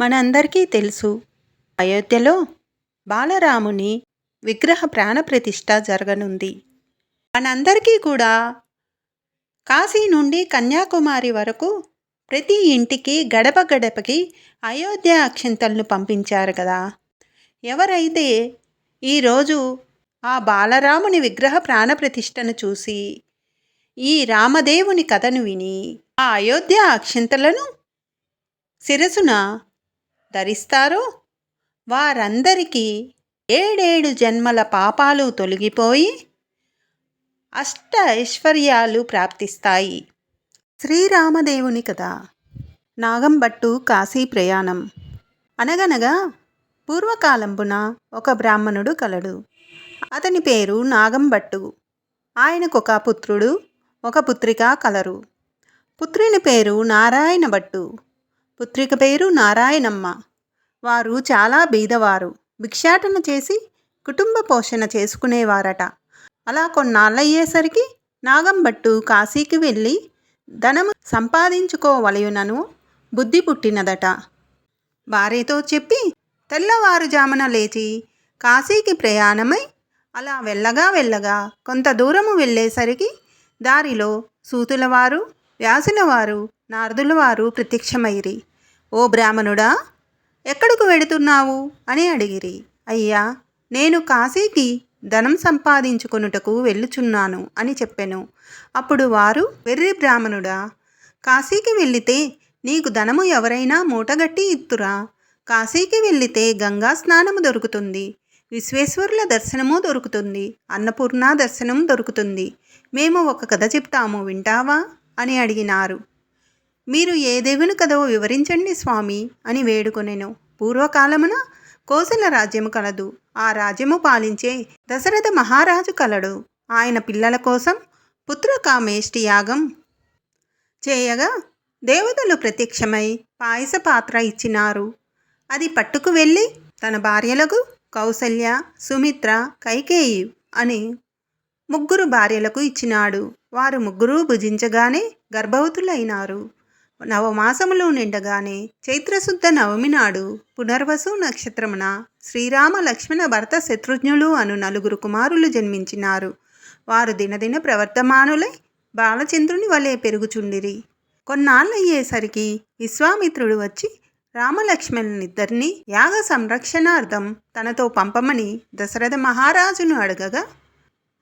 మనందరికీ తెలుసు, అయోధ్యలో బాలరాముని విగ్రహ ప్రాణప్రతిష్ఠ జరగనుంది. మనందరికీ కూడా కాశీ నుండి కన్యాకుమారి వరకు ప్రతి ఇంటికి గడప గడపకి అయోధ్య అక్షింతలను పంపించారు కదా. ఎవరైతే ఈరోజు ఆ బాలరాముని విగ్రహ ప్రాణప్రతిష్ఠను చూసి ఈ రామదేవుని కథను విని ఆ అయోధ్య అక్షింతలను శిరసున ధరిస్తారో వారందరికీ 7 జన్మల పాపాలు తొలగిపోయి అష్ట ఐశ్వర్యాలు ప్రాప్తిస్తాయి. శ్రీరామదేవుని కథ. నాగంబట్టు కాశీ ప్రయాణం. అనగనగా పూర్వకాలంపున ఒక బ్రాహ్మణుడు కలడు. అతని పేరు నాగంబట్టు. ఆయనకొక పుత్రుడు, ఒక పుత్రిక కలరు. పుత్రుని పేరు నారాయణ భట్టు, పుత్రిక పేరు నారాయణమ్మ. వారు చాలా బీదవారు. భిక్షాటన చేసి కుటుంబ పోషణ చేసుకునేవారట. అలా కొన్నాళ్ళయ్యేసరికి నాగంబట్టు కాశీకి వెళ్ళి ధనము సంపాదించుకోవలయునను బుద్ధి పుట్టినదట. భార్యతో చెప్పి తెల్లవారుజామున లేచి కాశీకి ప్రయాణమై అలా వెళ్ళగా కొంత దూరము వెళ్ళేసరికి దారిలో సూతులవారు, వ్యాసులవారు, నారదులవారు ప్రత్యక్షమైరి. ఓ బ్రాహ్మణుడా, ఎక్కడకు వెడుతున్నావు అని అడిగిరి. అయ్యా, నేను కాశీకి ధనం సంపాదించుకొనుటకు వెళ్ళుచున్నాను అని చెప్పెను. అప్పుడు వారు, వెర్రి బ్రాహ్మణుడా, కాశీకి వెళ్ళితే నీకు ధనము ఎవరైనా మూటగట్టి ఇత్తురా. కాశీకి వెళ్ళితే గంగా స్నానము దొరుకుతుంది, విశ్వేశ్వరుల దర్శనము దొరుకుతుంది, అన్నపూర్ణ దర్శనం దొరుకుతుంది. మేము ఒక కథ చెప్తాము, వింటావా అని అడిగినారు. మీరు ఏ దేవుని కథో వివరించండి స్వామి అని వేడుకొనెను. పూర్వకాలమున కోసల రాజ్యము కలదు. ఆ రాజ్యము పాలించే దశరథ మహారాజు కలడు. ఆయన పిల్లల కోసం పుత్రకామేష్టి యాగం చేయగా దేవతలు ప్రత్యక్షమై పాయస పాత్ర ఇచ్చినారు. అది పట్టుకు వెళ్ళి తన భార్యలకు కౌసల్య, సుమిత్ర, కైకేయి అని 3 భార్యలకు ఇచ్చినాడు. వారు 3 భుజించగానే గర్భవతులైనారు. నవమాసములు నిండగానే చైత్రశుద్ధ నవమి నాడు పునర్వసు నక్షత్రమున శ్రీరామ, లక్ష్మణ, భరత, శత్రుఘ్నులు అను 4 కుమారులు జన్మించినారు. వారు దినదిన ప్రవర్ధమానులై బాలచంద్రుని వలె పెరుగుచుండిరి. కొన్నాళ్ళయ్యేసరికి విశ్వామిత్రుడు వచ్చి రామలక్ష్మణునిద్దరినీ యాగ సంరక్షణార్థం తనతో పంపమని దశరథ మహారాజును అడగగా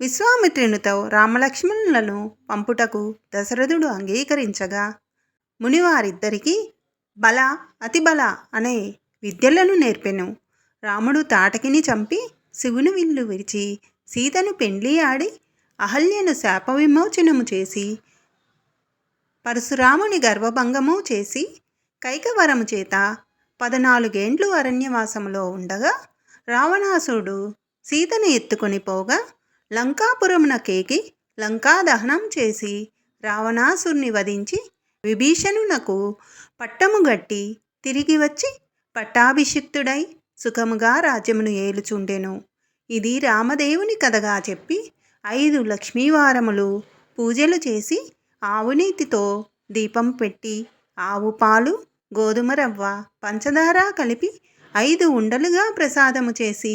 విశ్వామిత్రునితో రామలక్ష్మణులను పంపుటకు దశరథుడు అంగీకరించగా మునివారిద్దరికీ బల, అతిబల అనే విద్యలను నేర్పెను. రాముడు తాటకిని చంపి శివుని విల్లు విరిచి సీతను పెండ్లి ఆడి అహల్యను శాప విమోచనము చేసి పరశురాముని గర్వభంగము చేసి కైకవరము చేత 14 ఏండ్లు అరణ్యవాసములో ఉండగా రావణాసురుడు సీతను ఎత్తుకొని పోగా లంకాపురమున కేకి లంకా దహనం చేసి రావణాసురుని వధించి విభీషణునకు పట్టము గట్టి తిరిగి వచ్చి పట్టాభిషిక్తుడై సుఖముగా రాజ్యమును ఏలుచుండెను. ఇది రామదేవుని కథగా చెప్పి 5 లక్ష్మీవారములు పూజలు చేసి ఆవునీతితో దీపం పెట్టి ఆవు పాలు, గోధుమ రవ్వ, పంచదార కలిపి 5 ఉండలుగా ప్రసాదము చేసి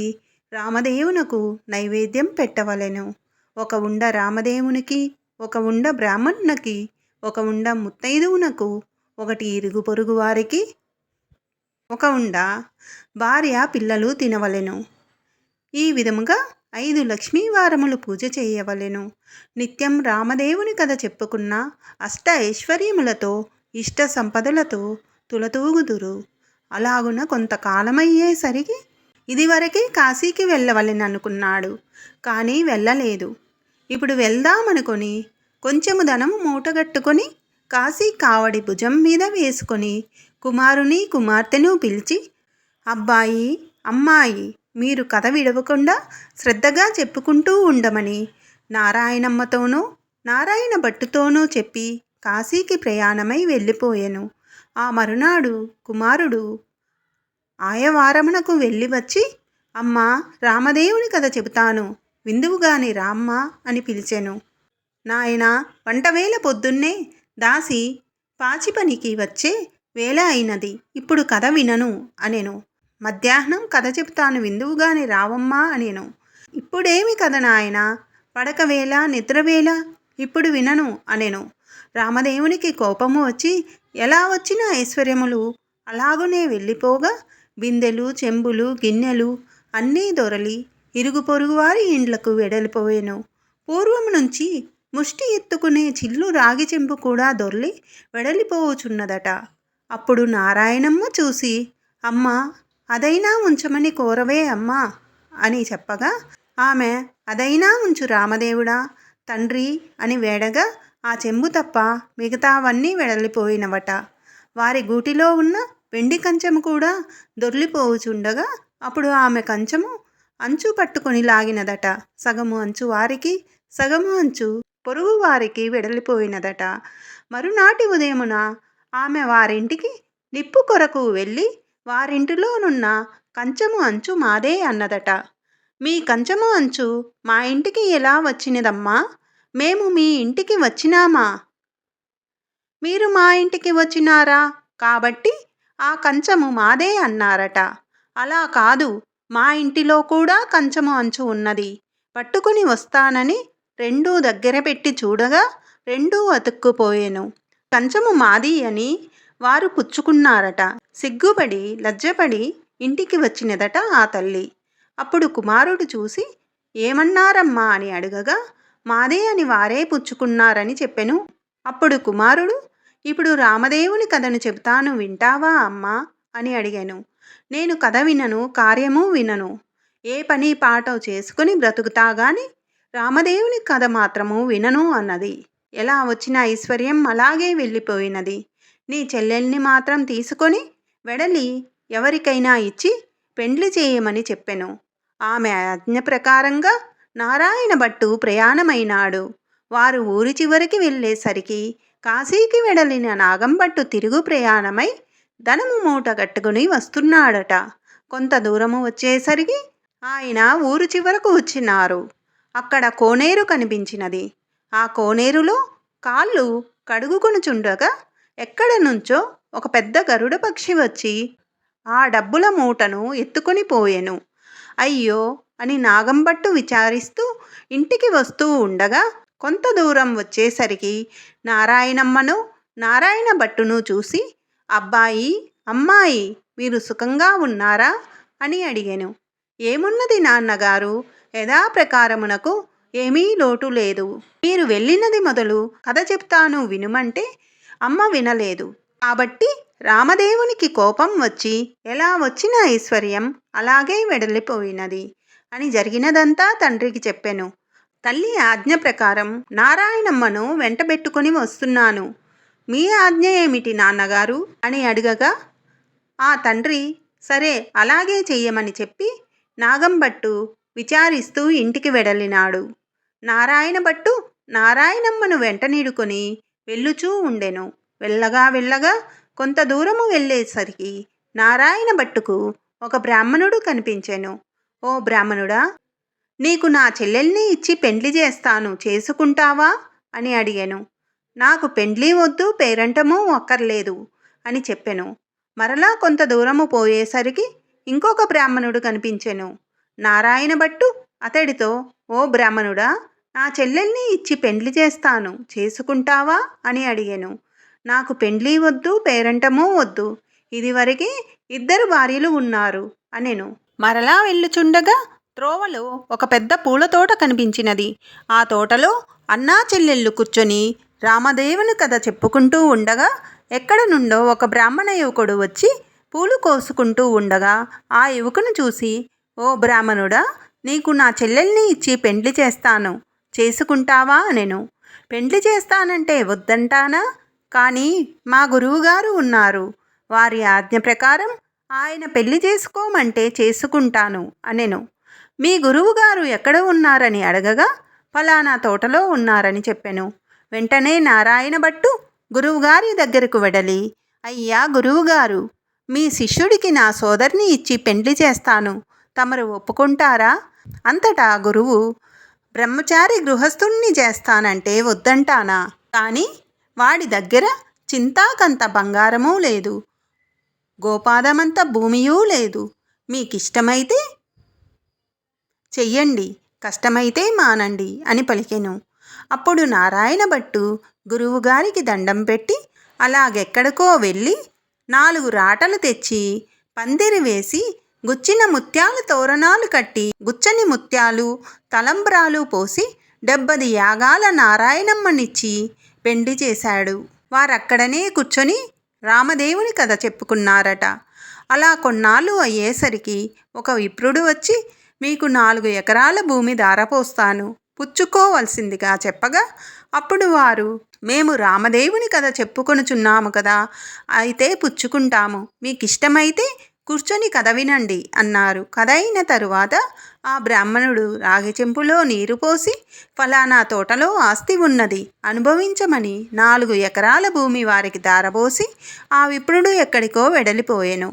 రామదేవునకు నైవేద్యం పెట్టవలెను. 1 ఉండ రామదేవునికి, 1 ఉండ బ్రాహ్మణునికి, 1 ఉండ ముత్తైదువునకు, 1 ఇరుగు పొరుగు వారికి, 1 ఉండ భార్య పిల్లలు తినవలెను. ఈ విధముగా 5 లక్ష్మీవారములు పూజ చేయవలెను. నిత్యం రామదేవుని కథ చెప్పుకున్న అష్ట ఐశ్వర్యములతో ఇష్ట సంపదలతో తులతూగుదురు. అలాగున కొంతకాలమయ్యేసరికి ఇదివరకే కాశీకి వెళ్ళవలెననుకున్నాడు. కానీ వెళ్ళలేదు. ఇప్పుడు వెళ్దామనుకొని కొంచెము ధనము మూటగట్టుకొని కాశీ కావడి భుజం మీద వేసుకొని కుమారుని, కుమార్తెను పిలిచి, అబ్బాయి, అమ్మాయి, మీరు కథ విడవకుండా శ్రద్ధగా చెప్పుకుంటూ ఉండమని నారాయణమ్మతోనూ నారాయణ భట్టుతోనూ చెప్పి కాశీకి ప్రయాణమై వెళ్ళిపోయెను. ఆ మరునాడు కుమారుడు ఆయవారమునకు వెళ్ళి వచ్చి, అమ్మా, రామదేవుని కథ చెబుతాను, విందువుగాని రామ్మా అని పిలిచెను. నాయనా, వంటవేళ పొద్దున్నే దాసి పాచి పనికి వచ్చే వేళ అయినది, ఇప్పుడు కథ వినను అనెను. మధ్యాహ్నం కథ చెబుతాను విందువుగాని రావమ్మా అనెను. ఇప్పుడేమి కథ నాయనా, పడకవేళ నిద్రవేళ, ఇప్పుడు వినను అనెను. రామదేవునికి కోపము వచ్చి ఎలా వచ్చిన ఐశ్వర్యములు అలాగునే వెళ్ళిపోగా బిందెలు చెంబులు గిన్నెలు అన్నీ దొరలి ఇరుగు పొరుగువారి ఇండ్లకు వెడలిపోయాను. పూర్వం నుంచి ముష్టి ఎత్తుకునే చిల్లు రాగి చెంబు కూడా దొర్లి వెడలిపోవుచున్నదట. అప్పుడు నారాయణమ్మ చూసి, అమ్మా, అదైనా ఉంచమని కోరవే అమ్మా అని చెప్పగా ఆమె, అదైనా ఉంచు రామదేవుడా తండ్రి అని వేడగా ఆ చెంబు తప్ప మిగతావన్నీ వెడలిపోయినవట. వారి గూటిలో ఉన్న వెండి కంచము కూడా దొర్లిపోవుచుండగా అప్పుడు ఆమె కంచము అంచు పట్టుకొని లాగినదట. సగము అంచు వారికి, సగము అంచు పొరుగు వారికి వెడలిపోయినదట. మరునాటి ఉదయమున ఆమె వారింటికి నిప్పు కొరకు వెళ్ళి వారింటిలోనున్న కంచము అంచు మాదే అన్నదట. మీ కంచము అంచు మా ఇంటికి ఎలా వచ్చినదమ్మా? మేము మీ ఇంటికి వచ్చినామా? మీరు మా ఇంటికి వచ్చినారా కాబట్టి ఆ కంచము మాదే అన్నారట. అలా కాదు, మా ఇంటిలో కూడా కంచము అంచు ఉన్నది, పట్టుకుని వస్తానని రెండూ దగ్గర పెట్టి చూడగా రెండూ అతుక్కుపోయెను. కంచము మాది అని వారు పుచ్చుకున్నారట. సిగ్గుపడి లజ్జపడి ఇంటికి వచ్చినదట ఆ తల్లి. అప్పుడు కుమారుడు చూసి, ఏమన్నారమ్మా అని అడగగా మాదే అని వారే పుచ్చుకున్నారని చెప్పెను. అప్పుడు కుమారుడు, ఇప్పుడు రామదేవుని కథను చెబుతాను వింటావా అమ్మా అని అడిగాను. నేను కథ వినను, కార్యము వినను, ఏ పని పాటో చేసుకుని బ్రతుకుతా గాని రామదేవుని కథ మాత్రము వినను అన్నది. ఎలా వచ్చిన ఐశ్వర్యం అలాగే వెళ్ళిపోయినది. నీ చెల్లెల్ని మాత్రం తీసుకొని వెడలి ఎవరికైనా ఇచ్చి పెండ్లి చేయమని చెప్పెను. ఆమె ఆజ్ఞ ప్రకారంగా నారాయణ భట్టు ప్రయాణమైనాడు. వారు ఊరి చివరికి వెళ్ళేసరికి కాశీకి వెడలిన నాగంభట్టు తిరుగు ప్రయాణమై ధనము మూట కట్టుకుని వస్తున్నాడట. కొంత దూరము వచ్చేసరికి ఆయన ఊరు చివరకు వచ్చినారు. అక్కడ కోనేరు కనిపించినది. ఆ కోనేరులో కాళ్ళు కడుగుకొనుచుండగా ఎక్కడ నుంచో ఒక పెద్ద గరుడ పక్షి వచ్చి ఆ డబ్బుల మూటను ఎత్తుకొని పోయెను. అయ్యో అని నాగంభట్టు విచారిస్తూ ఇంటికి వస్తూ ఉండగా కొంత దూరం వచ్చేసరికి నారాయణమ్మను నారాయణ భట్టును చూసి, అబ్బాయి, అమ్మాయి, మీరు సుఖంగా ఉన్నారా అని అడిగాను. ఏమున్నది నాన్నగారు, యథాప్రకారమునకు ఏమీ లోటు లేదు. మీరు వెళ్ళినది మొదలు కథ చెప్తాను వినుమంటే అమ్మ వినలేదు. కాబట్టి రామదేవునికి కోపం వచ్చి ఎలా వచ్చిన ఐశ్వర్యం అలాగే వెడలిపోయినది అని జరిగినదంతా తండ్రికి చెప్పెను. తల్లి ఆజ్ఞ ప్రకారం నారాయణమ్మను వెంటబెట్టుకుని వస్తున్నాను. మీ ఆజ్ఞ ఏమిటి నాన్నగారు అని అడగగా ఆ తండ్రి సరే అలాగే చెయ్యమని చెప్పి నాగంభట్టు విచారిస్తూ ఇంటికి వెడలినాడు. నారాయణ భట్టు నారాయణమ్మను వెంట నీడుకొని వెళ్ళుచూ ఉండెను. వెళ్ళగా వెళ్ళగా కొంత దూరము వెళ్ళేసరికి నారాయణ భట్టుకు ఒక బ్రాహ్మణుడు కనిపించెను. ఓ బ్రాహ్మణుడా, నీకు నా చెల్లెల్ని ఇచ్చి పెండ్లి చేస్తాను, చేసుకుంటావా అని అడిగాను. నాకు పెండ్లి వద్దు, పేరంటము అక్కర్లేదు అని చెప్పెను. మరలా కొంత దూరము పోయేసరికి ఇంకొక బ్రాహ్మణుడు కనిపించెను. నారాయణ భట్టు అతడితో, ఓ బ్రాహ్మణుడా, నా చెల్లెల్ని ఇచ్చి పెండ్లి చేస్తాను, చేసుకుంటావా అని అడిగాను. నాకు పెండ్లి వద్దు, పేరంటము వద్దు, ఇదివరకే 2 భార్యలు ఉన్నారు అనెను. మరలా వెళ్ళుచుండగా త్రోవలో ఒక పెద్ద పూల తోట కనిపించినది. ఆ తోటలో అన్నా చెల్లెళ్ళు కూర్చొని రామదేవుని కథ చెప్పుకుంటూ ఉండగా ఎక్కడ నుండో ఒక బ్రాహ్మణ యువకుడు వచ్చి పూలు కోసుకుంటూ ఉండగా ఆ యువకుని చూసి, ఓ బ్రాహ్మణుడా, నీకు నా చెల్లెల్ని ఇచ్చి పెండ్లి చేస్తాను, చేసుకుంటావా అనెను. పెండ్లి చేస్తానంటే వద్దంటానా? కానీ మా గురువుగారు ఉన్నారు, వారి ఆజ్ఞ ప్రకారం ఆయన పెళ్లి చేసుకోమంటే చేసుకుంటాను అనెను. మీ గురువుగారు ఎక్కడ ఉన్నారని అడగగా ఫలానా తోటలో ఉన్నారని చెప్పెను. వెంటనే నారాయణ భట్టు గురువుగారి దగ్గరకు వెడలి, అయ్యా గురువుగారు, మీ శిష్యుడికి నా సోదరిని ఇచ్చి పెండ్లి చేస్తాను, తమరు ఒప్పుకుంటారా? అంతటా గురువు, బ్రహ్మచారి గృహస్థుణ్ణి చేస్తానంటే వద్దంటానా? కానీ వాడి దగ్గర చింతాకంత బంగారమూ లేదు, గోపాదమంత భూమియూ లేదు. మీకిష్టమైతే చెయ్యండి, కష్టమైతే మానండి అని పలికెను. అప్పుడు నారాయణ భట్టు గురువుగారికి దండం పెట్టి అలాగెక్కడికో వెళ్ళి 4 రాటలు తెచ్చి పందిరి వేసి గుచ్చిన ముత్యాల తోరణాలు కట్టి గుచ్చని ముత్యాలు తలంబ్రాలు పోసి 70 యాగాల నారాయణమ్మనిచ్చి పెండి చేశాడు. వారక్కడనే కూర్చొని రామదేవుని కథ చెప్పుకున్నారట. అలా కొన్నాళ్ళు అయ్యేసరికి ఒక విప్రుడు వచ్చి మీకు 4 ఎకరాల భూమి ధారపోస్తాను, పుచ్చుకోవలసిందిగా చెప్పగా అప్పుడు వారు మేము రామదేవుని కథ చెప్పుకొనుచున్నాము కదా, అయితే పుచ్చుకుంటాము, మీకిష్టమైతే కూర్చొని కథ వినండి అన్నారు. కథ అయిన తరువాత ఆ బ్రాహ్మణుడు రాగి చెంపులో నీరు పోసి ఫలానా తోటలో ఆస్తి ఉన్నది, అనుభవించమని 4 ఎకరాల భూమి వారికి ధారపోసి ఆ విప్రుడు ఎక్కడికో వెడలిపోయెను.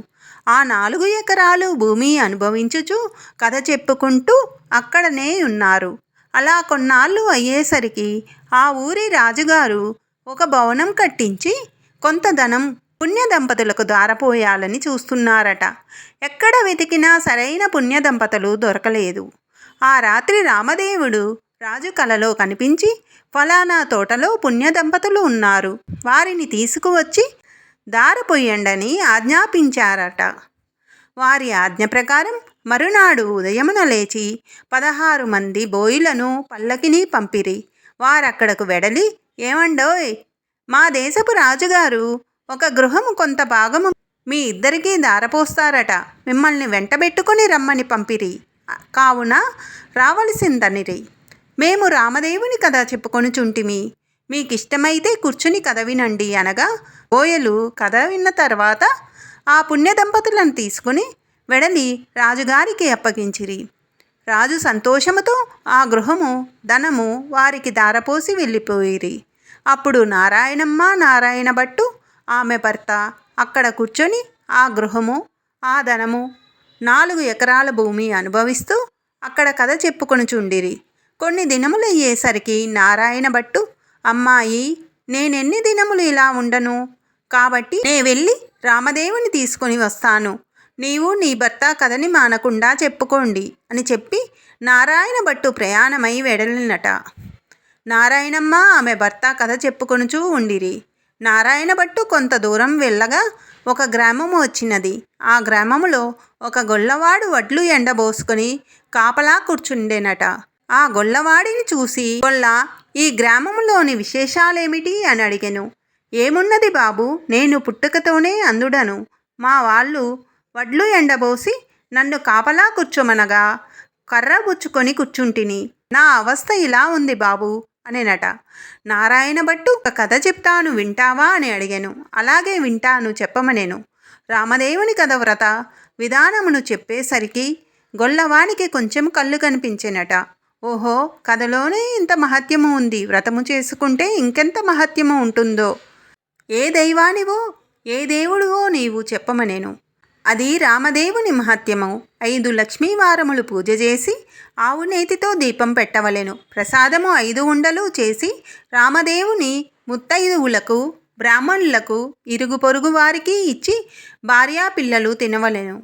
ఆ 4 ఎకరాలు భూమి అనుభవించుచు కథ చెప్పుకుంటూ అక్కడనే ఉన్నారు. అలా కొన్నాళ్ళు అయ్యేసరికి ఆ ఊరి రాజుగారు ఒక భవనం కట్టించి కొంత ధనం పుణ్య దంపతులకు ధారపోయాలని చూస్తున్నారట. ఎక్కడ వెతికినా సరైన పుణ్య దంపతులు దొరకలేదు. ఆ రాత్రి రామదేవుడు రాజు కలలో కనిపించి ఫలానా తోటలో పుణ్య దంపతులు ఉన్నారు, వారిని తీసుకువచ్చి ధారపోయండని ఆజ్ఞాపించారట. వారి ఆజ్ఞ ప్రకారం మరునాడు ఉదయమున లేచి 16 మంది బోయిలను పల్లకిని పంపిరి. వారక్కడకు వెడలి ఏమండోయ్, మా దేశపు రాజుగారు ఒక గృహము కొంత భాగము మీ ఇద్దరికీ ధారపోస్తారట, మిమ్మల్ని వెంటబెట్టుకుని రమ్మని పంపిరి, కావున రావలసిందనిరి. మేము రామదేవుని కథ చెప్పుకొనుచుంటిమి, మీకిష్టమైతే కూర్చుని కథ వినండి అనగా బోయలు కథ విన్న తర్వాత ఆ పుణ్య దంపతులను తీసుకుని వెడలి రాజుగారికి అప్పగించిరి. రాజు సంతోషముతో ఆ గృహము ధనము వారికి ధారపోసి వెళ్ళిపోయిరి. అప్పుడు నారాయణమ్మ నారాయణ భట్టు ఆమె భర్త అక్కడ కూర్చొని ఆ గృహము ఆ ధనము 4 ఎకరాల భూమి అనుభవిస్తూ అక్కడ కథ చెప్పుకొనుచుండిరి. కొన్ని దినములయ్యేసరికి నారాయణ భట్టు అమ్మాయి, నేనెన్ని దినములు ఇలా ఉండను, కాబట్టి నే వెళ్ళి రామదేవుని తీసుకొని వస్తాను, నీవు నీ భర్త కథని మానకుండా చెప్పుకోండి అని చెప్పి నారాయణ భట్టు ప్రయాణమై వెడలినట. నారాయణమ్మ ఆమె భర్త కథ చెప్పుకొనుచూ ఉండిరి. నారాయణ భట్టు కొంత దూరం వెళ్ళగా ఒక గ్రామము వచ్చినది. ఆ గ్రామములో ఒక గొల్లవాడు వడ్లు ఎండబోసుకొని కాపలా కూర్చుండెనట. ఆ గొల్లవాడిని చూసి గొల్ల, ఈ గ్రామములోని విశేషాలేమిటి అని అడిగెను. ఏమున్నది బాబు, నేను పుట్టుకతోనే అందుడను, మా వాళ్ళు వడ్లు ఎండబోసి నన్ను కాపలా కూర్చోమనగా కర్ర బుచ్చుకొని కూర్చుంటిని, నా అవస్థ ఇలా ఉంది బాబు అనేనట. నారాయణ భట్టు ఒక కథ చెప్తాను వింటావా అని అడిగాను. అలాగే వింటాను, చెప్పమనేను. రామదేవుని కథ వ్రత విధానమును చెప్పేసరికి గొల్లవానికి కొంచెం కళ్ళు కనిపించెనట. ఓహో, కథలోనే ఇంత మహత్యము ఉంది, వ్రతము చేసుకుంటే ఇంకెంత మహత్యము ఉంటుందో. ఏ దైవానివో ఏ దేవుడివో నీవు చెప్పమనేను. అది రామదేవుని మహత్యము. 5 లక్ష్మీవారములు పూజ చేసి ఆవు నేతితో దీపం పెట్టవలెను. ప్రసాదము 5 ఉండలు చేసి రామదేవుని ముత్తైదువులకు బ్రాహ్మణులకు ఇరుగు పొరుగు వారికి ఇచ్చి భార్యా పిల్లలు తినవలెను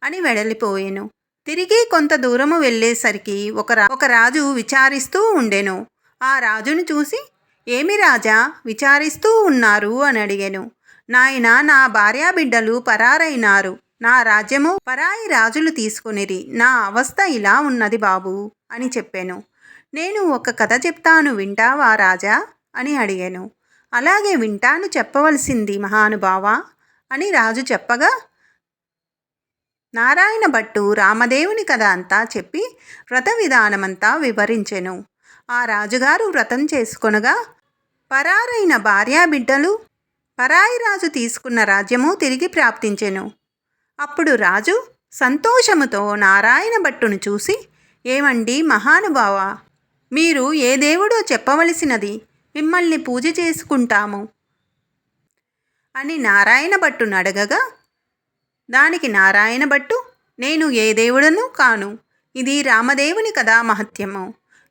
అని వెడలిపోయెను. తిరిగి కొంత దూరము వెళ్ళేసరికి ఒక రాజు విచారిస్తూ ఉండెను. ఆ రాజును చూసి, ఏమి రాజా విచారిస్తూ ఉన్నారు అని అడిగాను. నాయన, నా భార్యా బిడ్డలు పరారైనారు, నా రాజ్యము పరాయి రాజులు తీసుకునిరి, నా అవస్థ ఇలా ఉన్నది బాబు అని చెప్పాను. నేను ఒక కథ చెప్తాను వింటావా రాజా అని అడిగాను. అలాగే వింటాను, చెప్పవలసింది మహానుభావా అని రాజు చెప్పగా నారాయణ భట్టు రామదేవుని కథ అంతా చెప్పి వ్రత విధానమంతా వివరించెను. ఆ రాజుగారు వ్రతం చేసుకొనగా పరారైన భార్యా బిడ్డలు పరాయి రాజు తీసుకున్న రాజ్యము తిరిగి ప్రాప్తించెను. అప్పుడు రాజు సంతోషముతో నారాయణ భట్టును చూసి, ఏమండి మహానుభావ, మీరు ఏ దేవుడో చెప్పవలసినది, మిమ్మల్ని పూజ చేసుకుంటాము అని నారాయణ భట్టును అడగగా దానికి నారాయణ భట్టు, నేను ఏ దేవుడను కాను, ఇది రామదేవుని కదా మహత్యము.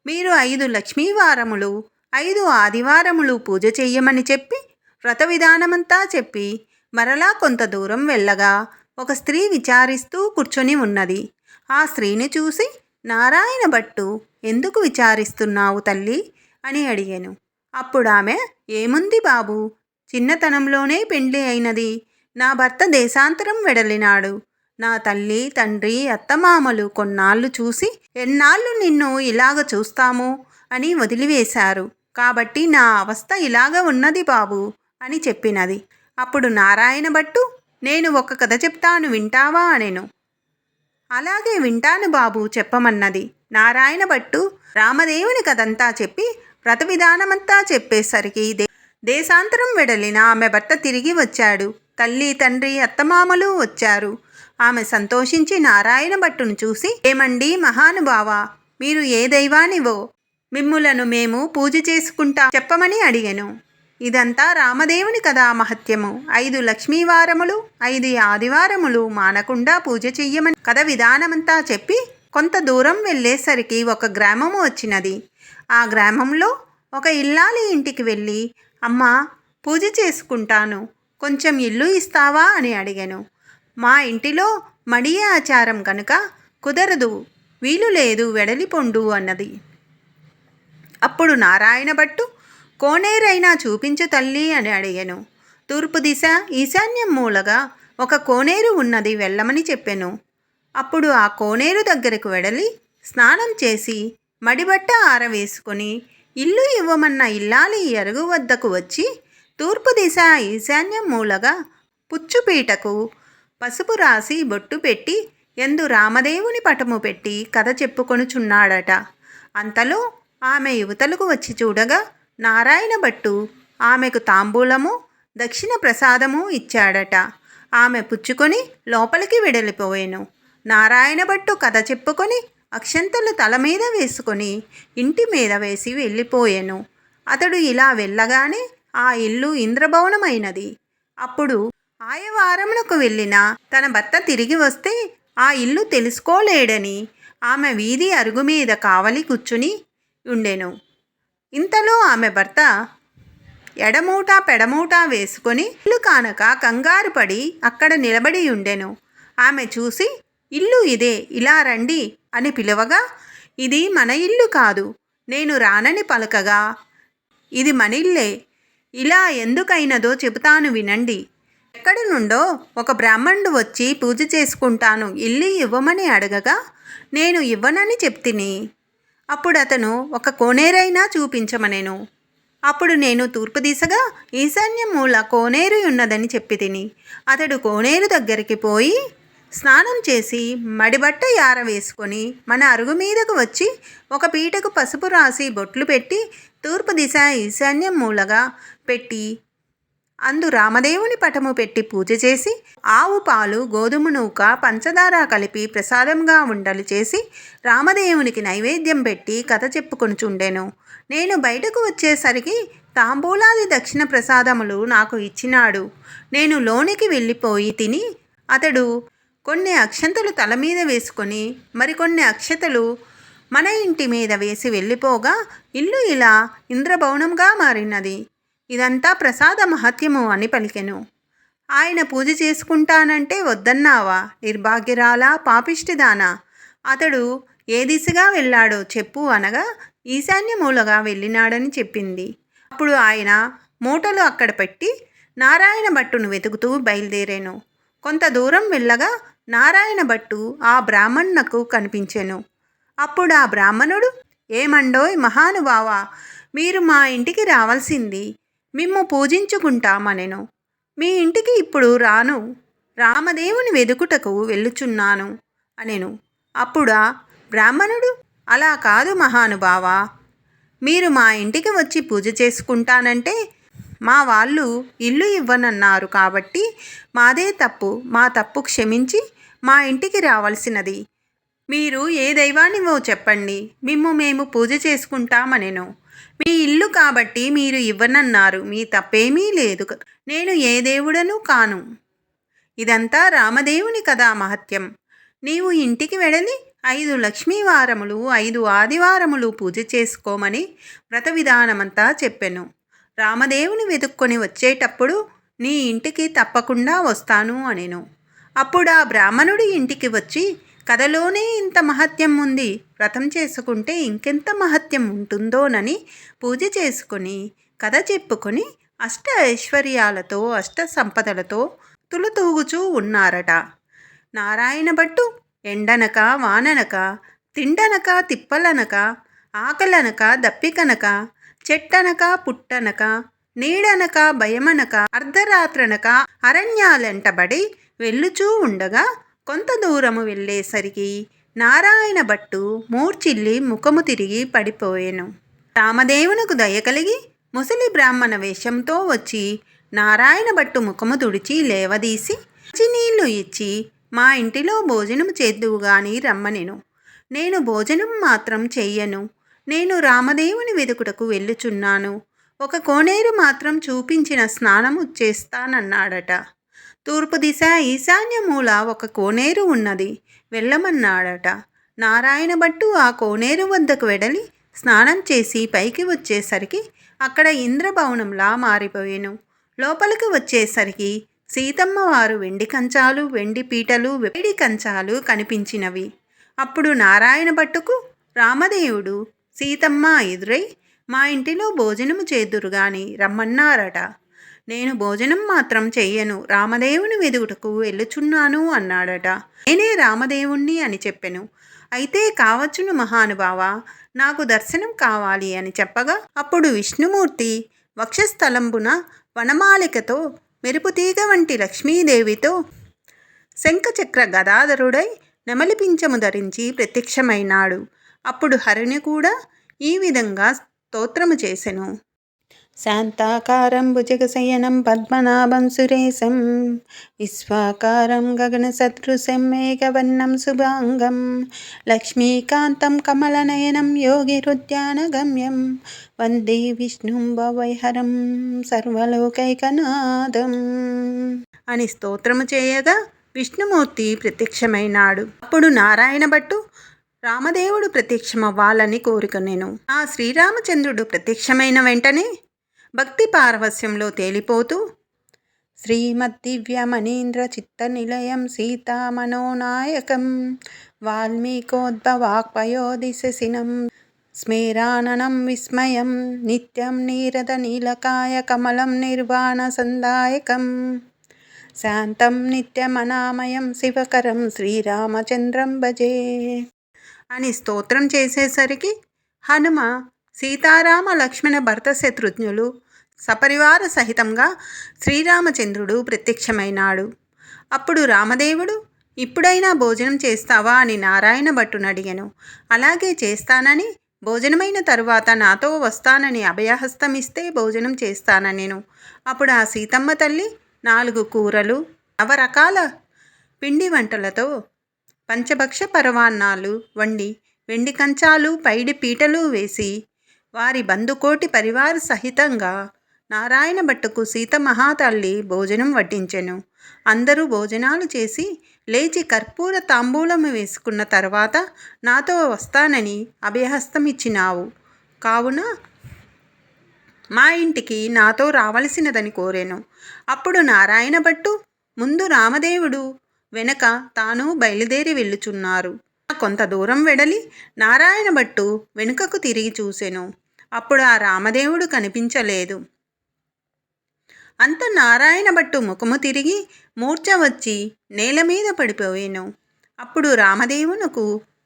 మీరు 5 లక్ష్మీవారములు 5 ఆదివారములు పూజ చెయ్యమని చెప్పి వ్రత విధానమంతా చెప్పి మరలా కొంత దూరం వెళ్ళగా ఒక స్త్రీ విచారిస్తూ కూర్చొని ఉన్నది. ఆ స్త్రీని చూసి, నారాయణ భట్టు, ఎందుకు విచారిస్తున్నావు తల్లి అని అడిగాను. అప్పుడామె, ఏముంది బాబు, చిన్నతనంలోనే పెండ్లి అయినది. నా భర్త దేశాంతరం వెడలినాడు. నా తల్లి తండ్రి అత్తమామలు కొన్నాళ్ళు చూసి, ఎన్నాళ్ళు నిన్ను ఇలాగ చూస్తాము అని వదిలివేశారు. కాబట్టి నా అవస్థ ఇలాగ ఉన్నది బాబు అని చెప్పినది. అప్పుడు నారాయణ భట్టు, నేను ఒక కథ చెప్తాను, వింటావా అనెను. అలాగే వింటాను బాబు, చెప్పమన్నది. నారాయణ భట్టు రామదేవుని కథంతా చెప్పి వ్రత విధానమంతా చెప్పేసరికి దేశాంతరం వెడలిన ఆమె భర్త తిరిగి వచ్చాడు. తల్లి తండ్రి అత్తమామలు వచ్చారు. ఆమె సంతోషించి నారాయణ భట్టును చూసి, ఏమండి మహానుభావ, మీరు ఏ దైవానివో మిమ్ములను మేము పూజ చేసుకుంటా చెప్పమని అడిగెను. ఇదంతా రామదేవుని కథా మహత్యము. 5 లక్ష్మీవారములు 5 ఆదివారములు మానకుండా పూజ చెయ్యమని కథ విధానమంతా చెప్పి కొంత దూరం వెళ్ళేసరికి ఒక గ్రామము వచ్చినది. ఆ గ్రామంలో ఒక ఇల్లాలి ఇంటికి వెళ్ళి, అమ్మా, పూజ చేసుకుంటాను, కొంచెం ఇల్లు ఇస్తావా అని అడిగాను. మా ఇంటిలో మడియ ఆచారం కనుక కుదరదు, వీలు లేదు, వెడలిపొండు అన్నది. అప్పుడు నారాయణ భట్టు, కోనేరైనా చూపించు తల్లి అని అడిగాను. తూర్పు దిశ ఈశాన్యం మూలగా ఒక కోనేరు ఉన్నది, వెళ్ళమని చెప్పాను. అప్పుడు ఆ కోనేరు దగ్గరకు వెడలి స్నానం చేసి మడిబట్ట ఆరవేసుకొని ఇల్లు ఇవ్వమన్న ఇల్లాలి అరుగు వద్దకు వచ్చి తూర్పు దిశ ఈశాన్యం మూలగా పుచ్చుపీటకు పసుపు రాసి బొట్టు పెట్టి ఎందు రామదేవుని పటము పెట్టి కథ చెప్పుకొనుచున్నాడట. అంతలో ఆమె యువతలకు వచ్చి చూడగా నారాయణ భట్టు ఆమెకు తాంబూలము దక్షిణ ప్రసాదము ఇచ్చాడట. ఆమె పుచ్చుకొని లోపలికి వెడలిపోయాను. నారాయణ భట్టు కథ చెప్పుకొని అక్షంతలు తల మీద వేసుకొని ఇంటి మీద వేసి వెళ్ళిపోయాను. అతడు ఇలా వెళ్ళగానే ఆ ఇల్లు ఇంద్రభవనమైనది. అప్పుడు ఆయవారమునకు వెళ్ళిన తన భర్త తిరిగి వస్తే ఆ ఇల్లు తెలుసుకోలేడని ఆమె వీధి అరుగు మీద కావలి కూర్చుని ఉండెను. ఇంతలో ఆమె భర్త ఎడమూట పెడమూట వేసుకొని ఇల్లు కానక కంగారు పడి అక్కడ నిలబడి ఉండెను. ఆమె చూసి, ఇల్లు ఇదే, ఇలా రండి అని పిలవగా, ఇది మన ఇల్లు కాదు, నేను రానని పలకగా, ఇది మన ఇల్లే, ఇలా ఎందుకైనదో చెబుతాను వినండి. ఎక్కడి నుండో ఒక బ్రాహ్మణుడు వచ్చి పూజ చేసుకుంటాను, ఇల్లు ఇవ్వమని అడగగా నేను ఇవ్వనని చెప్తిని. అప్పుడు అతను ఒక కోనేరైనా చూపించమనెను. అప్పుడు నేను తూర్పు దిశగా ఈశాన్య మూల కోనేరు ఉన్నదని చెప్పి తిని అతడు కోనేరు దగ్గరికి పోయి స్నానం చేసి మడిబట్ట యార వేసుకొని మన అరుగు మీదకు వచ్చి ఒక పీటకు పసుపు రాసి బొట్లు పెట్టి తూర్పు దిశ ఈశాన్యం మూలగా పెట్టి అందు రామదేవుని పటము పెట్టి పూజ చేసి ఆవు పాలు గోధుమ నూక పంచదార కలిపి ప్రసాదంగా ఉండలు చేసి రామదేవునికి నైవేద్యం పెట్టి కథ చెప్పుకొనుచుండెను. నేను బయటకు వచ్చేసరికి తాంబూలాది దక్షిణ ప్రసాదములు నాకు ఇచ్చినాడు. నేను లోనికి వెళ్ళిపోయి తిని అతడు కొన్ని అక్షంతలు తల మీద వేసుకొని మరికొన్ని అక్షతలు మన ఇంటి మీద వేసి వెళ్ళిపోగా ఇల్లు ఇలా ఇంద్రభవనంగా మారినది. ఇదంతా ప్రసాద మహత్యము అని పలికెను. ఆయన పూజ చేసుకుంటానంటే వద్దన్నావా, నిర్భాగ్యరాలా, పాపిష్టిదానా? అతడు ఏ దిశగా వెళ్ళాడో చెప్పు అనగా ఈశాన్య మూలగా వెళ్ళినాడని చెప్పింది. అప్పుడు ఆయన మూటలు అక్కడ పెట్టి నారాయణ భట్టును వెతుకుతూ బయలుదేరాను. కొంత దూరం వెళ్ళగా నారాయణ భట్టు ఆ బ్రాహ్మణునకు కనిపించెను. అప్పుడు ఆ బ్రాహ్మణుడు, ఏమండోయ్ మహానుభావ, మీరు మా ఇంటికి రావాల్సింది, మిమ్ము పూజించుకుంటామనెను. మీ ఇంటికి ఇప్పుడు రాను, రామదేవుని వెదుకుటకు వెళ్ళుచున్నాను అనెను. అప్పుడా బ్రాహ్మణుడు, అలా కాదు మహానుభావ, మీరు మా ఇంటికి వచ్చి పూజ చేసుకుంటానంటే మా వాళ్ళు ఇల్లు ఇవ్వనన్నారు కాబట్టి మాదే తప్పు, మా తప్పు క్షమించి మా ఇంటికి రావాల్సినది. మీరు ఏ దైవానివో చెప్పండి, మిమ్ము మేము పూజ చేసుకుంటామనెను. మీ ఇల్లు కాబట్టి మీరు ఇవ్వనన్నారు, మీ తప్పేమీ లేదు, నేను ఏ దేవుడను కాను. ఇదంతా రామదేవుని కథా మహత్యం. నీవు ఇంటికి వెడలి 5 లక్ష్మీవారములు 5 ఆదివారములు పూజ చేసుకోమని వ్రత విధానమంతా చెప్పెను. రామదేవుని వెతుక్కొని వచ్చేటప్పుడు నీ ఇంటికి తప్పకుండా వస్తాను అనెను. అప్పుడు ఆ బ్రాహ్మణుడి ఇంటికి వచ్చి, కథలోనే ఇంత మహత్యం ఉంది, వ్రతం చేసుకుంటే ఇంకెంత మహత్యం ఉంటుందోనని పూజ చేసుకొని కథ చెప్పుకొని అష్ట ఐశ్వర్యాలతో అష్ట సంపదలతో తులతూగుచూ ఉన్నారట. నారాయణ భట్టు ఎండనక వాననక, తిండనక తిప్పలనక, ఆకలనక దప్పికనక, చెట్టనక పుట్టనక, నీడనక భయమనక, అర్ధరాత్రనక అరణ్యాలెంటబడి వెళ్ళుచూ ఉండగా కొంత దూరము వెళ్ళేసరికి నారాయణ భట్టు మూర్చిల్లి ముఖము తిరిగి పడిపోయెను. రామదేవునకు దయ కలిగి ముసలి బ్రాహ్మణ వేషంతో వచ్చి నారాయణ భట్టు ముఖము తుడిచి లేవదీసి మంచినీళ్లు ఇచ్చి, మా ఇంటిలో భోజనం చేద్దువు గాని రమ్మనెను. నేను భోజనం మాత్రం చెయ్యను, నేను రామదేవుని వెదుకుటకు వెళ్ళుచున్నాను, ఒక కోనేరు మాత్రం చూపించిన స్నానము చేస్తానన్నాడట. తూర్పు దిశ ఈశాన్య మూల ఒక కోనేరు ఉన్నది, వెళ్ళమన్నాడట. నారాయణ భట్టు ఆ కోనేరు వద్దకు వెడలి స్నానం చేసి పైకి వచ్చేసరికి అక్కడ ఇంద్రభవనంలా మారిపోయెను. లోపలికి వచ్చేసరికి సీతమ్మ వారు వెండి కంచాలు, వెండి పీటలు, వేడి కంచాలు కనిపించినవి. అప్పుడు నారాయణ భట్టుకు రామదేవుడు సీతమ్మ ఎదురై, మా ఇంటిలో భోజనము చేదురుగాని రమ్మన్నారట. నేను భోజనం మాత్రం చెయ్యను, రామదేవుని వెదుగుటకు వెళ్ళుచున్నాను అన్నాడట. నేనే రామదేవుణ్ణి అని చెప్పెను. అయితే కావచ్చును మహానుభావ, నాకు దర్శనం కావాలి అని చెప్పగా అప్పుడు విష్ణుమూర్తి వక్షస్థలంబున వనమాలికతో, మెరుపుతీగ వంటి లక్ష్మీదేవితో, శంఖచక్ర గదాధరుడై నెమలిపించము ధరించి ప్రత్యక్షమైనాడు. అప్పుడు హరిని కూడా ఈ విధంగా స్తోత్రము చేసెను. శాంతాకారం భుజగశయనం పద్మనాభం సురేశం, విశ్వాకారం గగన సదృశం మేఘవర్ణం శుభాంగం, లక్ష్మీకాంతం కమలనయనం యోగిరుద్యానగమ్యం, వందే విష్ణుం భవైహరం సర్వలోకైకనాథం అని స్తోత్రము చేయగా విష్ణుమూర్తి ప్రత్యక్షమైనాడు. అప్పుడు నారాయణ భట్టు రామదేవుడు ప్రత్యక్షమవ్వాలని కోరుకొనెను. ఆ శ్రీరామచంద్రుడు ప్రత్యక్షమైన వెంటనే భక్తి పారవస్యంలో తేలిపోతూ, శ్రీమద్దివ్యమనీంద్ర చిత్తనిలయం సీతామనోనాయకం, వాల్మీకోద్భవాక్పయోధిశసినం స్మేరాననం విస్మయం, నిత్యం నీరద నీలకాయ కమలం నిర్వాణ సందాయకం, శాంతం నిత్యమనామయం శివకరం శ్రీరామచంద్రం భజే అని స్తోత్రం చేసేసరికి హనుమ, సీతారామ లక్ష్మణ భరత శత్రుఘ్నులు సపరివార సహితంగా శ్రీరామచంద్రుడు ప్రత్యక్షమైనాడు. అప్పుడు రామదేవుడు, ఇప్పుడైనా భోజనం చేస్తావా అని నారాయణ భట్టును అడిగాను. అలాగే చేస్తానని, భోజనమైన తరువాత నాతో వస్తానని అభయహస్తమిస్తే భోజనం చేస్తాననేను. అప్పుడు ఆ సీతమ్మ తల్లి 4 కూరలు, 9 రకాల పిండి వంటలతో పంచభక్ష పరవాన్నాలు వండి, వెండి కంచాలు పైడి పీటలు వేసి, వారి బంధుకోటి పరివార సహితంగా నారాయణ భట్టుకు సీత మహాతల్లి భోజనం వడ్డించెను. అందరూ భోజనాలు చేసి లేచి కర్పూర తాంబూలము వేసుకున్న తర్వాత నాతో వస్తానని అభయహస్తమిచ్చినావు కావున మా ఇంటికి నాతో రావలసినదని కోరాను. అప్పుడు నారాయణ భట్టు ముందు, రామదేవుడు వెనక తాను బయలుదేరి వెళ్ళుచున్నారు. కొంత దూరం వెడలి నారాయణ భట్టు వెనుకకు తిరిగి చూసెను. అప్పుడు ఆ రామదేవుడు కనిపించలేదు. అంత నారాయణ భట్టు ముఖము తిరిగి మూర్ఛ వచ్చి నేల మీద పడిపోయాను. అప్పుడు రామదేవునకు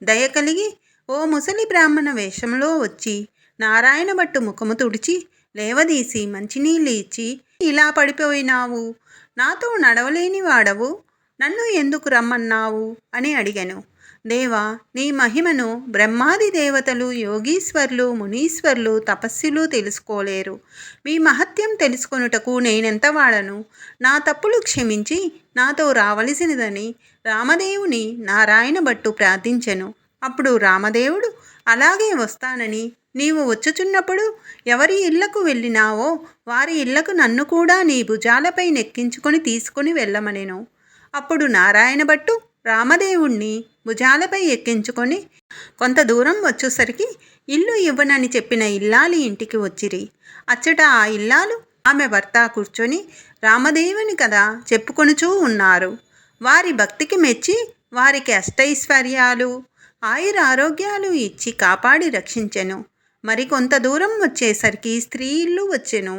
దయ కలిగి, ఓ ముసలి బ్రాహ్మణ వేషంలో వచ్చి నారాయణ భట్టు ముఖము తుడిచి లేవదీసి మంచినీళ్ళు ఇచ్చి, ఇలా పడిపోయినావు, నాతో నడవలేని వాడవు, నన్ను ఎందుకు రమ్మన్నావు అని అడిగాను. దేవా, నీ మహిమను బ్రహ్మాది దేవతలు, యోగీశ్వర్లు, మునీశ్వర్లు, తపస్సులు తెలుసుకోలేరు. మీ మహత్యం తెలుసుకొనుటకు నేనెంత వాడను. నా తప్పులు క్షమించి నాతో రావలసినదని రామదేవుని నారాయణ భట్టు ప్రార్థించెను. అప్పుడు రామదేవుడు, అలాగే వస్తానని, నీవు వచ్చుచున్నప్పుడు ఎవరి ఇళ్లకు వెళ్ళినావో వారి ఇళ్లకు నన్ను కూడా నీ భుజాలపై నెక్కించుకొని తీసుకుని వెళ్ళమనెను. అప్పుడు నారాయణ భట్టు రామదేవుణ్ణి భుజాలపై ఎక్కించుకొని కొంత దూరం వచ్చేసరికి ఇల్లు ఇవ్వనని చెప్పిన ఇల్లాలి ఇంటికి వచ్చిరి. అచ్చట ఆ ఇల్లాలు ఆమె భర్త కూర్చొని రామదేవుని కథ చెప్పుకొనుచూ ఉన్నారు. వారి భక్తికి మెచ్చి వారికి అష్టైశ్వర్యాలు ఆయురారోగ్యాలు ఇచ్చి కాపాడి రక్షించెను. మరికొంత దూరం వచ్చేసరికి స్త్రీ ఇల్లు వచ్చెను.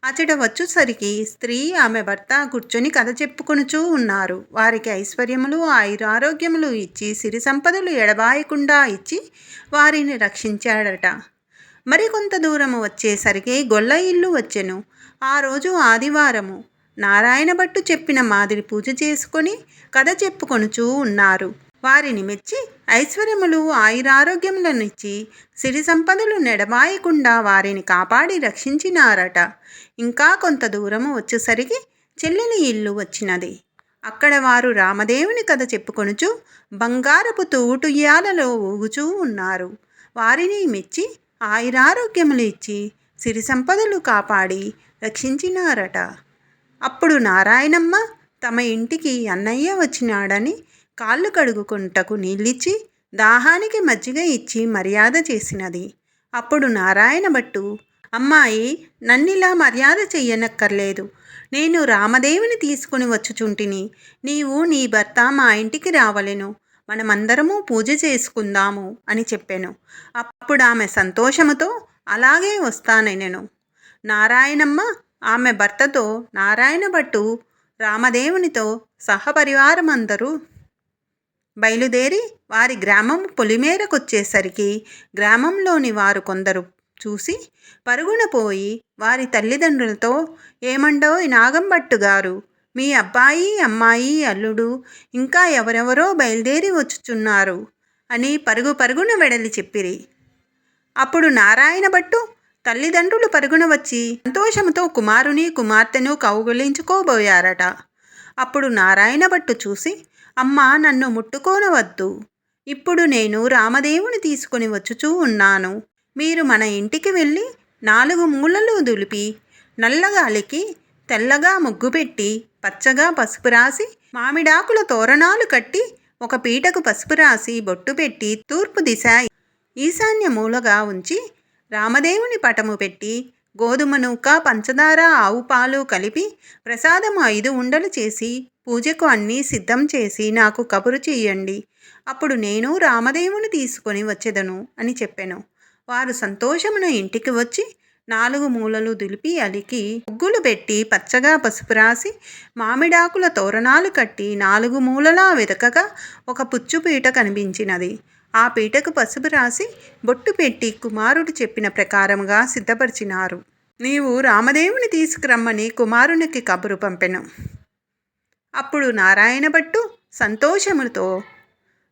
అచట వచ్చేసరికి స్త్రీ ఆమె భర్త కూర్చొని కథ చెప్పుకొనుచూ ఉన్నారు. వారికి ఐశ్వర్యములు ఆయురారోగ్యములు ఇచ్చి సిరి సంపదలు ఎడబాయకుండా ఇచ్చి వారిని రక్షించాడట. మరికొంత దూరము వచ్చేసరికి గొల్ల ఇల్లు వచ్చెను. ఆ రోజు ఆదివారము. నారాయణ భట్టు చెప్పిన మాదిరి పూజ చేసుకొని కథ చెప్పుకొనుచూ ఉన్నారు. వారిని మెచ్చి ఐశ్వర్యములు ఆయురారోగ్యములనిచ్చి సిరి సంపదలు నెడబాయకుండా వారిని కాపాడి రక్షించినారట. ఇంకా కొంత దూరము వచ్చేసరికి చెల్లెలి ఇల్లు వచ్చినది. అక్కడ వారు రామదేవుని కథ చెప్పుకొనుచు బంగారపు తూటుయ్యాలలో ఊగుచూ ఉన్నారు. వారిని మెచ్చి ఆయురారోగ్యములు ఇచ్చి సిరి సంపదలు కాపాడి రక్షించినారట. అప్పుడు నారాయణమ్మ తమ ఇంటికి అన్నయ్య వచ్చినాడని కాళ్ళు కడుగుకుంటకు నీళ్ళిచ్చి దాహానికి మజ్జిగ ఇచ్చి మర్యాద చేసినది. అప్పుడు నారాయణ భట్టు, అమ్మాయి, నన్నిలా మర్యాద చెయ్యనక్కర్లేదు. నేను రామదేవుని తీసుకుని వచ్చుచుంటిని. నీవు నీ భర్త మా ఇంటికి రావలెను. మనమందరము పూజ చేసుకుందాము అని చెప్పాను. అప్పుడు ఆమె సంతోషముతో అలాగే వస్తానెనెను. నారాయణమ్మ ఆమె భర్తతో నారాయణ భట్టు రామదేవునితో సహపరివారమందరూ బయలుదేరి వారి గ్రామం పొలిమేరకొచ్చేసరికి గ్రామంలోని వారు కొందరు చూసి పరుగున పోయి వారి తల్లిదండ్రులతో, ఏమండోయ్ నాగంభట్టు గారు, మీ అబ్బాయి అమ్మాయి అల్లుడు ఇంకా ఎవరెవరో బయలుదేరి వచ్చుచున్నారు అని పరుగున వెడలి చెప్పిరి. అప్పుడు నారాయణ భట్టు తల్లిదండ్రులు పరుగున వచ్చి సంతోషంతో కుమారుని కుమార్తెను కౌగిలించుకోబోయారట. అప్పుడు నారాయణ భట్టు చూసి, అమ్మ, నన్ను ముట్టుకోనవద్దు. ఇప్పుడు నేను రామదేవుని తీసుకుని వచ్చుచూ ఉన్నాను. మీరు మన ఇంటికి వెళ్ళి 4 మూలలు దులిపి నల్లగాలికి తెల్లగా ముగ్గు పెట్టి పచ్చగా పసుపు రాసి మామిడాకుల తోరణాలు కట్టి ఒక పీటకు పసుపు రాసి బొట్టు పెట్టి తూర్పు దిశ ఈశాన్య మూలగా ఉంచి రామదేవుని పటము పెట్టి గోధుమ నూక పంచదార ఆవు పాలు కలిపి ప్రసాదం 5 ఉండలు చేసి పూజకు అన్నీ సిద్ధం చేసి నాకు కబురు చెయ్యండి. అప్పుడు నేను రామదేవుని తీసుకొని వచ్చెదను అని చెప్పెను. వారు సంతోషమున ఇంటికి వచ్చి 4 మూలలు దులిపి అలికి ముగ్గులు పెట్టి పచ్చగా పసుపు రాసి మామిడాకుల తోరణాలు కట్టి 4 మూలలా వెతకగా ఒక పుచ్చు పీట కనిపించినది. ఆ పీటకు పసుపు రాసి బొట్టు పెట్టి కుమారుడు చెప్పిన ప్రకారముగా సిద్ధపరిచినారు. నీవు రామదేవుని తీసుకురమ్మని కుమారునికి కబురు పంపెను. అప్పుడు నారాయణ భట్టు సంతోషముతో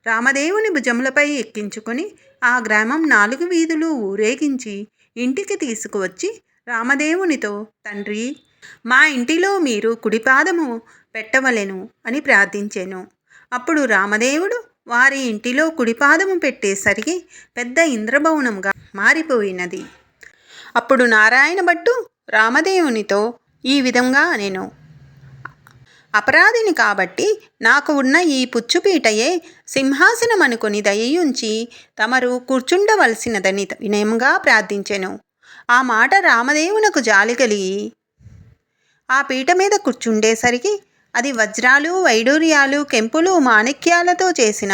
రామదేవుని భుజములపై ఎక్కించుకొని ఆ గ్రామం 4 వీధులు ఊరేగించి ఇంటికి తీసుకువచ్చి రామదేవునితో, తండ్రి, మా ఇంటిలో మీరు కుడిపాదము పెట్టవలెను అని ప్రార్థించెను. అప్పుడు రామదేవుడు వారి ఇంటిలో కుడిపాదము పెట్టేసరికి పెద్ద ఇంద్రభవనంగా మారిపోయినది. అప్పుడు నారాయణ భట్టు రామదేవునితో ఈ విధంగా అనెను, అపరాధిని కాబట్టి నాకు ఉన్న ఈ పుచ్చుపీటయే సింహాసనం అనుకుని దయయుంచి తమరు కూర్చుండవలసినదని వినయంగా ప్రార్థించెను. ఆ మాట రామదేవునకు జాలి కలిగి ఆ పీట మీద కూర్చుండేసరికి అది వజ్రాలు వైడూర్యాలు కెంపులు మాణిక్యాలతో చేసిన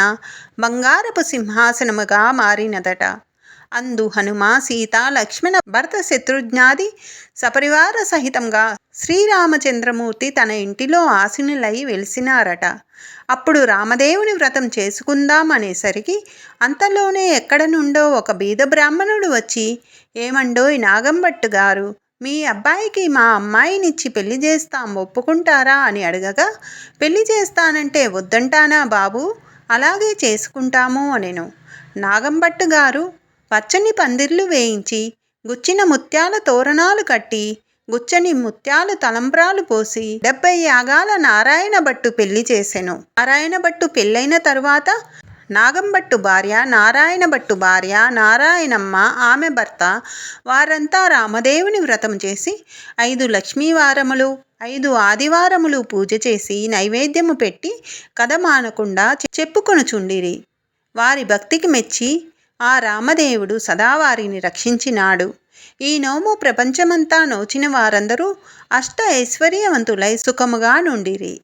బంగారపు సింహాసనముగా మారినదట. అందు హనుమ సీత లక్ష్మణ భరత శత్రుఘ్నాది సపరివార సహితంగా శ్రీరామచంద్రమూర్తి తన ఇంటిలో ఆసీనులై వెలిసినారట. అప్పుడు రామదేవుని వ్రతం చేసుకుందాం అనేసరికి అంతలోనే ఎక్కడ నుండో ఒక బీద బ్రాహ్మణుడు వచ్చి, ఏమండోయ్ నాగంభట్టు గారు, మీ అబ్బాయికి మా అమ్మాయినిచ్చి పెళ్లి చేస్తాం, ఒప్పుకుంటారా అని అడగగా, పెళ్లి చేస్తానంటే వద్దంటానా బాబు, అలాగే చేసుకుంటాము అనెను. నాగంభట్టు గారు పచ్చని పందిర్లు వేయించి గుచ్చిన ముత్యాల తోరణాలు కట్టి గుచ్చని ముత్యాలు తలంబ్రాలు పోసి 70 యాగాల నారాయణ భట్టు పెళ్లి చేసెను. నారాయణ భట్టు పెళ్ళైన తరువాత నాగంభట్టు భార్య, నారాయణ భట్టు భార్య, నారాయణమ్మ, ఆమె భర్త వారంతా రామదేవుని వ్రతం చేసి 5 లక్ష్మీవారములు 5 ఆదివారములు పూజ చేసి నైవేద్యము పెట్టి కథ మానకుండా చెప్పుకొనుచుండిరి. వారి భక్తికి మెచ్చి ఆ రామదేవుడు సదా వారిని రక్షించినాడు. ఈ నోము ప్రపంచమంతా నోచిన వారందరూ అష్ట ఐశ్వర్యవంతులై సుఖముగా నుండిరి.